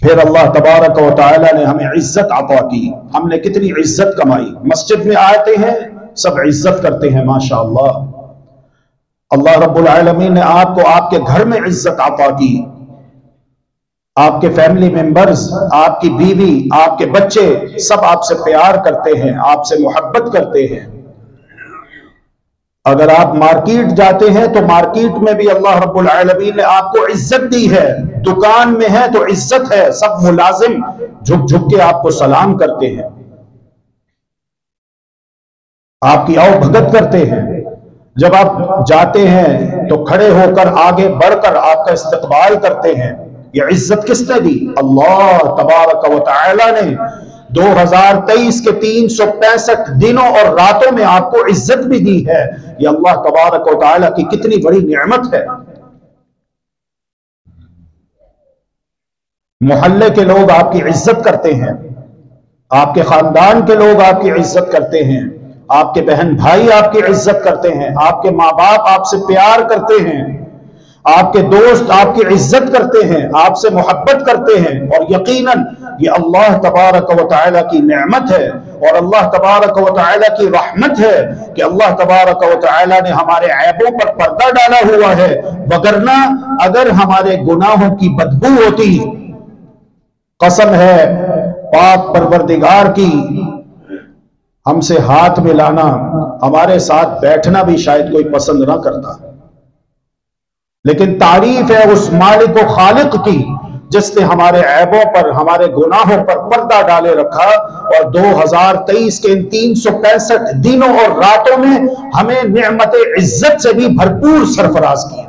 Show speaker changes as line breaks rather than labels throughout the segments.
پھر اللہ تبارک و تعالی نے ہمیں عزت عطا کی. ہم نے کتنی عزت کمائی. مسجد میں آتے ہیں سب عزت کرتے ہیں ماشاءاللہ. اللہ رب العالمین نے آپ کو آپ کے گھر میں عزت عطا کی. آپ کے فیملی ممبرز، آپ کی بیوی، آپ کے بچے سب آپ سے پیار کرتے ہیں، آپ سے محبت کرتے ہیں. اگر آپ مارکیٹ جاتے ہیں تو مارکیٹ میں بھی اللہ رب العالمین نے آپ کو عزت دی ہے. دکان میں ہے تو عزت ہے، سب ملازم جھک جھک کے آپ کو سلام کرتے ہیں، آپ کی آؤ بھگت کرتے ہیں. جب آپ جاتے ہیں تو کھڑے ہو کر آگے بڑھ کر آپ کا استقبال کرتے ہیں. یہ عزت کس نے دی؟ اللہ تبارک و تعالی نے 2023 کے 365 دنوں اور راتوں میں آپ کو عزت بھی دی ہے. یہ اللہ تبارک و تعالی کی کتنی بڑی نعمت ہے. محلے کے لوگ آپ کی عزت کرتے ہیں، آپ کے خاندان کے لوگ آپ کی عزت کرتے ہیں، آپ کے بہن بھائی آپ کی عزت کرتے ہیں، آپ کے ماں باپ آپ سے پیار کرتے ہیں، آپ کے دوست آپ کی عزت کرتے ہیں، آپ سے محبت کرتے ہیں. اور یقیناً یہ اللہ تبارک و تعالی کی نعمت ہے اور اللہ تبارک و تعالی کی رحمت ہے کہ اللہ تبارک و تعالی نے ہمارے عیبوں پر پردہ ڈالا ہوا ہے. وگرنہ اگر ہمارے گناہوں کی بدبو ہوتی، قسم ہے پاک پروردگار کی، ہم سے ہاتھ ملانا، ہمارے ساتھ بیٹھنا بھی شاید کوئی پسند نہ کرتا. لیکن تعریف ہے اس مالک و خالق کی جس نے ہمارے عیبوں پر، ہمارے گناہوں پر پردہ ڈالے رکھا اور 2023 کے ان 365 دنوں اور راتوں میں ہمیں نعمت عزت سے بھی بھرپور سرفراز کیا.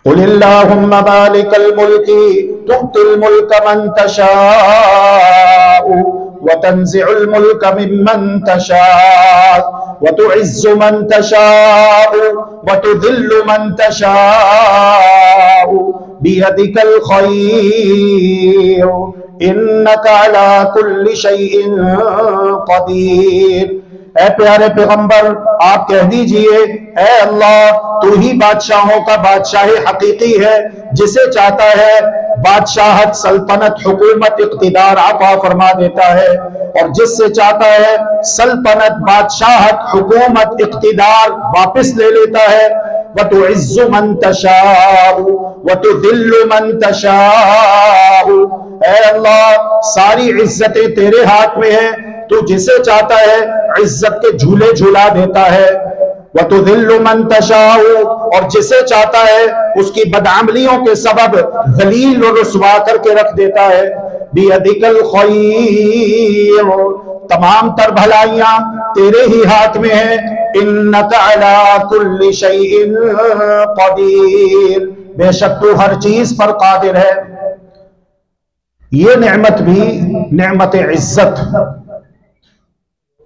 قل اللہم مالک الملک تؤتی الملک من تشاء وتنزع الملك ممن تشاء وتعز من تشاء وتذل من تشاء بيدك الخير إنك على كل شيء قدير. اے پیارے پیغمبر آپ کہہ دیجئے اے اللہ تو ہی بادشاہوں کا بادشاہ حقیقی ہے، جسے چاہتا ہے بادشاہت، سلطنت، حکومت، اقتدار عطا فرما دیتا ہے، اور جس سے چاہتا ہے سلطنت، بادشاہت، حکومت، اقتدار واپس لے لیتا ہے. وَتُعِزُّ مَن تَشَاءُ وَتُذِلُّ مَن تَشَاءُ. اے اللہ ساری عزتیں تیرے ہاتھ میں ہیں، تو جسے چاہتا ہے عزت کے جھولے جھلا دیتا ہے. وَتُذِلُّ مَن تَشَاءُ. اور جسے چاہتا ہے اس کی بدعملیوں کے سبب ذلیل و رسوا کر کے رکھ دیتا ہے. بِيَدِكَ الْخَيْرُ. تمام تر بھلائیاں تیرے ہی ہاتھ میں ہیں. إِنَّكَ عَلَى كُلِّ شَيْءٍ قَدِيرٌ. بے شک تو ہر چیز پر قادر ہے. یہ نعمت بھی نعمت عزت،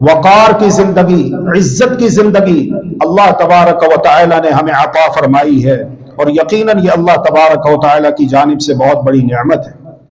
وقار کی زندگی، عزت کی زندگی اللہ تبارک و تعالی نے ہمیں عطا فرمائی ہے، اور یقیناً یہ اللہ تبارک و تعالی کی جانب سے بہت بڑی نعمت ہے.